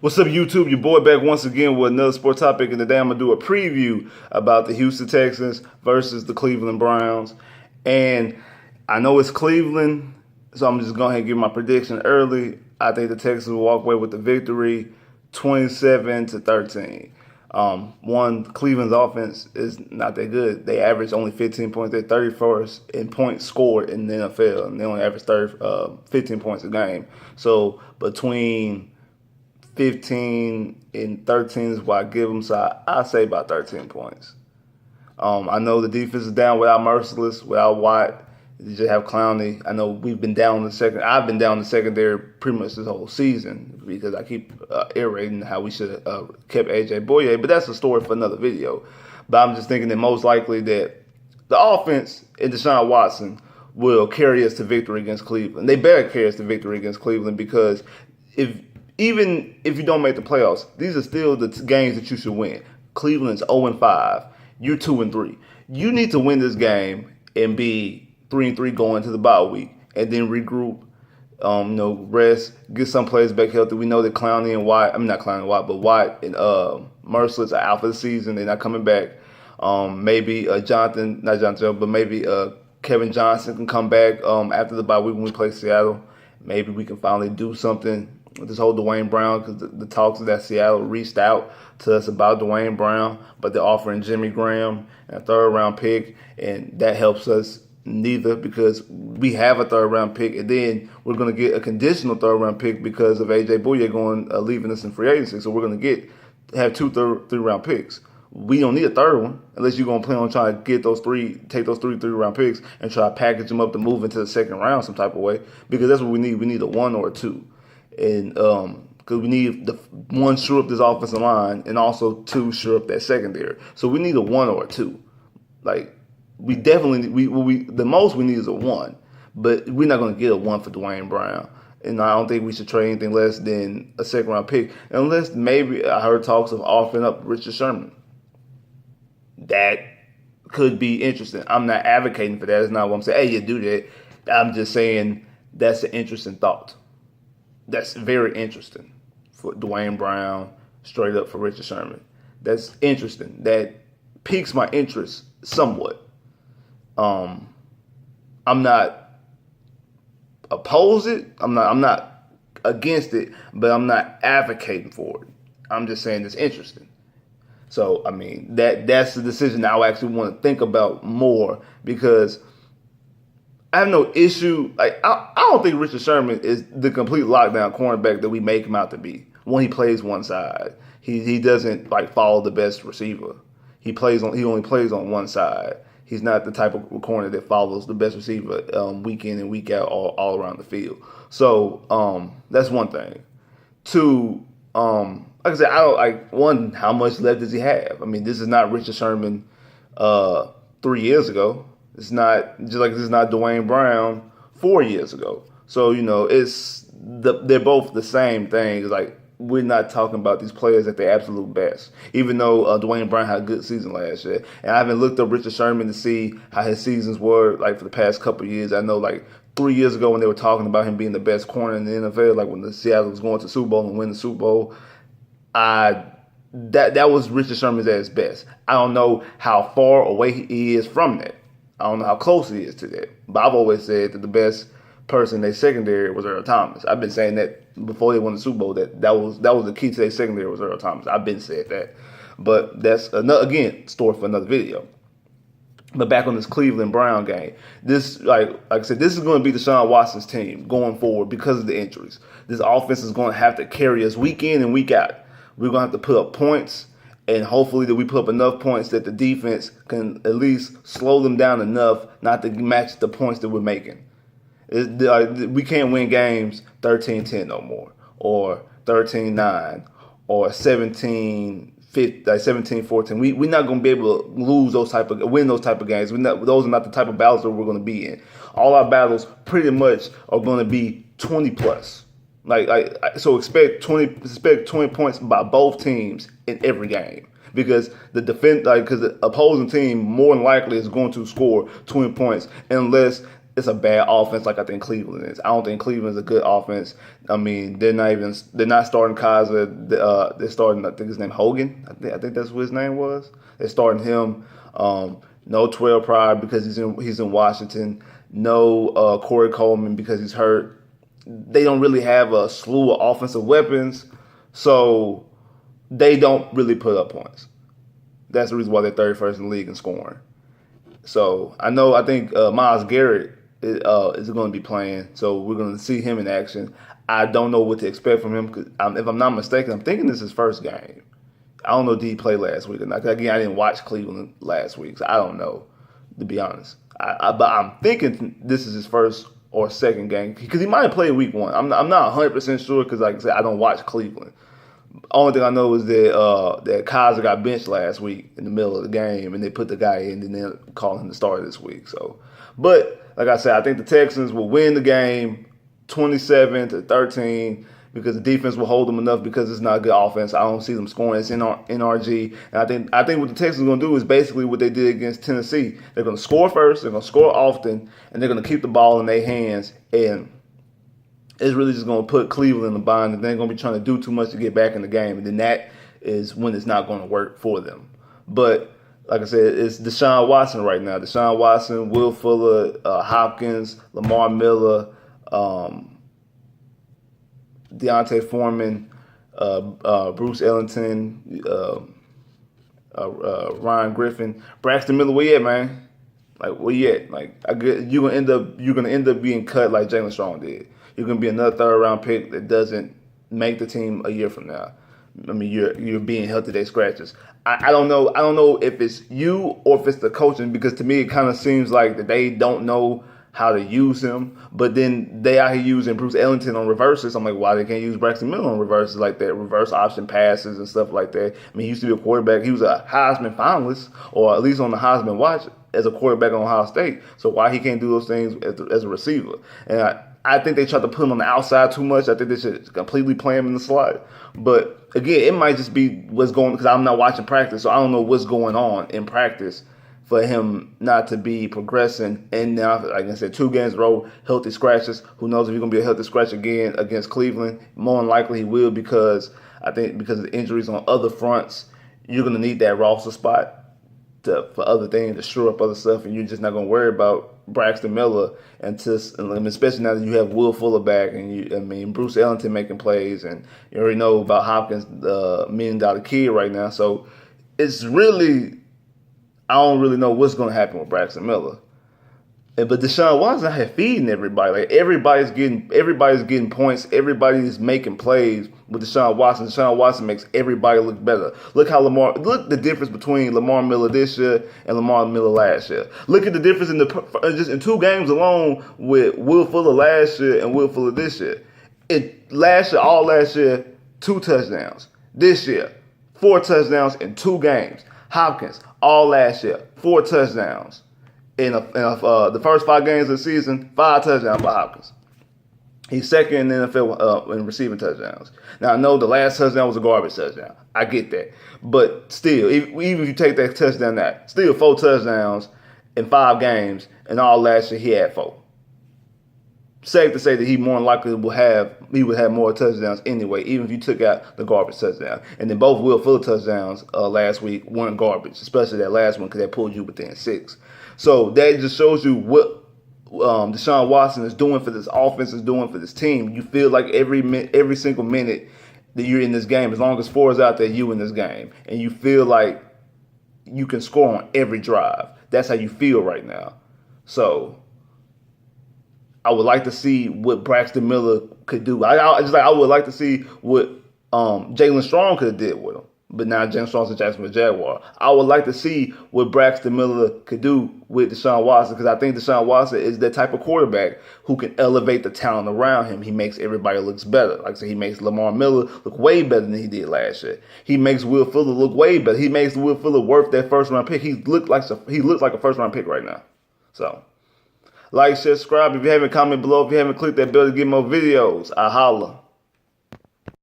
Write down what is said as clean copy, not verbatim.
What's up, YouTube? Your boy back once again with another sports topic, and today I'm gonna do a preview about the Houston Texans versus the Cleveland Browns. And I know it's Cleveland, so I'm just going to give my prediction early. I think the Texans will walk away with the victory, 27-13. Cleveland's offense is not that good. They average only 15 points. They're 31st in points scored in the NFL, and they only average 15 points a game. So between 15 and 13 is what I give them. So I say about 13 points. I know the defense is down without Merciless, without Watt. You just have Clowney. I know we've been down in the second. I've been down in the secondary pretty much this whole season because I keep iterating how we should have kept A.J. Boye, but that's a story for another video. But I'm just thinking that most likely that the offense and DeShaun Watson will carry us to victory against Cleveland. They better carry us to victory against Cleveland because even if you don't make the playoffs, these are still the games that you should win. Cleveland's 0-5. You're 2-3. You need to win this game and be 3-3 going to the bye week, and then regroup. Rest, get some players back healthy. We know that Clowney and Watt, but Watt and Merciless are out for the season. They're not coming back. Maybe Kevin Johnson can come back after the bye week when we play Seattle. Maybe we can finally do something with this whole Dwayne Brown, because the talks of that Seattle reached out to us about Dwayne Brown, but they're offering Jimmy Graham and a third-round pick, and that helps us neither because we have a third-round pick, and then we're going to get a conditional third-round pick because of A.J. Boye leaving us in free agency. So we're going to have two three-round picks. We don't need a third one unless you're going to plan on trying to take those three three-round picks and try to package them up to move into the second round some type of way, because that's what we need. We need a 1 or a 2. And because we need the 1 shore up this offensive line and also 2 shore up that secondary. So we need a 1 or a 2. Like, we definitely the most we need is a 1, but we're not going to get a 1 for Dwayne Brown. And I don't think we should trade anything less than a second round pick, unless maybe I heard talks of offering up Richard Sherman. That could be interesting. I'm not advocating for that. That's not what I'm saying. Hey, you do that. I'm just saying that's an interesting thought. That's very interesting for Dwayne Brown, straight up for Richard Sherman. That's interesting. That piques my interest somewhat. I'm not opposed it. I'm not against it, but I'm not advocating for it. I'm just saying it's interesting. So I mean that's the decision I actually want to think about more, because I have no issue. Like I don't think Richard Sherman is the complete lockdown cornerback that we make him out to be. When he plays one side, he doesn't follow the best receiver. He only plays on one side. He's not the type of corner that follows the best receiver week in and week out all around the field. So that's one thing. 2, like I said, I don't one. How much left does he have? I mean, this is not Richard Sherman 3 years ago. It's not just like this is not Dwayne Brown 4 years ago. So they're both the same thing. It's like we're not talking about these players at their absolute best. Even though Dwayne Brown had a good season last year, and I haven't looked up Richard Sherman to see how his seasons were for the past couple of years. I know 3 years ago when they were talking about him being the best corner in the NFL, when the Seattle was going to the Super Bowl and win the Super Bowl, that was Richard Sherman at his best. I don't know how far away he is from that. I don't know how close he is to that. But I've always said that the best person in their secondary was Earl Thomas. I've been saying that before they won the Super Bowl, that was the key to their secondary was Earl Thomas. I've been saying that. But that's another, again, story for another video. But back on this Cleveland Brown game, this like I said, this is going to be DeShaun Watson's team going forward because of the injuries. This offense is going to have to carry us week in and week out. We're going to have to put up points, and hopefully that we put up enough points that the defense can at least slow them down enough not to match the points that we're making. We can't win games 13-10 no more, or 13-9, or 17-14. We're not going to be able to win those type of games. Those are not the type of battles that we're going to be in. All our battles pretty much are going to be 20 plus. So expect 20 points by both teams in every game, because the opposing team more than likely is going to score 20 points unless it's a bad offense like I think Cleveland is. I don't think Cleveland's a good offense. I mean, they're not starting Kaiser. They're starting, I think his name Hogan. I think that's what his name was. They're starting him. No 12 Pryor because he's in Washington. No Corey Coleman because he's hurt. They don't really have a slew of offensive weapons, so they don't really put up points. That's the reason why they're 31st in the league in scoring. So I think Myles Garrett is going to be playing, so we're going to see him in action. I don't know what to expect from him because if I'm not mistaken, I'm thinking this is his first game. I don't know, did he play last week or not? Again, I didn't watch Cleveland last week, so I don't know, to be honest. But I'm thinking this is his first or second game because he might have played week 1. I'm not 100% sure because, like I said, I don't watch Cleveland. Only thing I know is that Kaiser got benched last week in the middle of the game, and they put the guy in, and then called him to start this week. So, but like I said, I think the Texans will win the game 27-13 because the defense will hold them enough because it's not a good offense. I don't see them scoring. It's NRG, and I think what the Texans are going to do is basically what they did against Tennessee. They're going to score first, they're going to score often, and they're going to keep the ball in their hands, and it's really just going to put Cleveland in the bind, and they're going to be trying to do too much to get back in the game, and then that is when it's not going to work for them. But like I said, it's DeShaun Watson right now. DeShaun Watson, Will Fuller, Hopkins, Lamar Miller, Deontay Foreman, Bruce Ellington, Ryan Griffin, Braxton Miller. Where you at, man? Like, where you at? Like, you're gonna end up being cut like Jalen Strong did. You're gonna be another 3rd-round pick that doesn't make the team a year from now. I mean, you're being held to their scratches. I don't know. I don't know if it's you or if it's the coaching, because to me it kind of seems like that they don't know how to use him. But then they out here using Bruce Ellington on reverses. I'm like, why they can't use Braxton Miller on reverses like that, reverse option passes and stuff like that? I mean, he used to be a quarterback. He was a Heisman finalist, or at least on the Heisman watch as a quarterback on Ohio State. So why he can't do those things as a receiver? And I think they tried to put him on the outside too much. I think they should completely play him in the slot. But again, it might just be what's going, because I'm not watching practice, so I don't know what's going on in practice for him not to be progressing. And now, like I said, 2 games in a row, healthy scratches. Who knows if he's going to be a healthy scratch again against Cleveland? More than likely he will, because I think because of the injuries on other fronts, you're going to need that roster spot for other things, to shore up other stuff, and you're just not going to worry about Braxton Miller especially now that you have Will Fuller back, and Bruce Ellington making plays, and you already know about Hopkins, the $1 million kid right now. So it's really, I don't really know what's going to happen with Braxton Miller. But DeShaun Watson out here feeding everybody. Like everybody's getting points. Everybody's making plays with DeShaun Watson. DeShaun Watson makes everybody look better. Look the difference between Lamar Miller this year and Lamar Miller last year. Look at the difference just in 2 games alone with Will Fuller last year and Will Fuller this year. All last year, 2 touchdowns. This year, 4 touchdowns in 2 games. Hopkins, all last year, 4 touchdowns. In the first 5 games of the season, 5 touchdowns by Hopkins. He's second in the NFL in receiving touchdowns. Now, I know the last touchdown was a garbage touchdown. I get that. But still, even if you take that touchdown out, still 4 touchdowns in 5 games, and all last year he had 4. Safe to say that he more than likely would have more touchdowns anyway, even if you took out the garbage touchdown. And then both Will Fuller touchdowns last week weren't garbage, especially that last one, because that pulled you within 6. So that just shows you what DeShaun Watson is doing for this offense, is doing for this team. You feel like every single minute that you're in this game, as long as 4 is out there, you in this game. And you feel like you can score on every drive. That's how you feel right now. So I would like to see what Braxton Miller could do. I would like to see what Jalen Strong could have did with him. But now Jalen Strong's a Jacksonville Jaguar. I would like to see what Braxton Miller could do with DeShaun Watson, because I think DeShaun Watson is that type of quarterback who can elevate the talent around him. He makes everybody look better. Like I said, he makes Lamar Miller look way better than he did last year. He makes Will Fuller look way better. He makes Will Fuller worth that 1st-round pick. He looks like a 1st-round pick right now. So, like, share, subscribe. If you haven't, comment below. If you haven't clicked that bell to get more videos, I holla.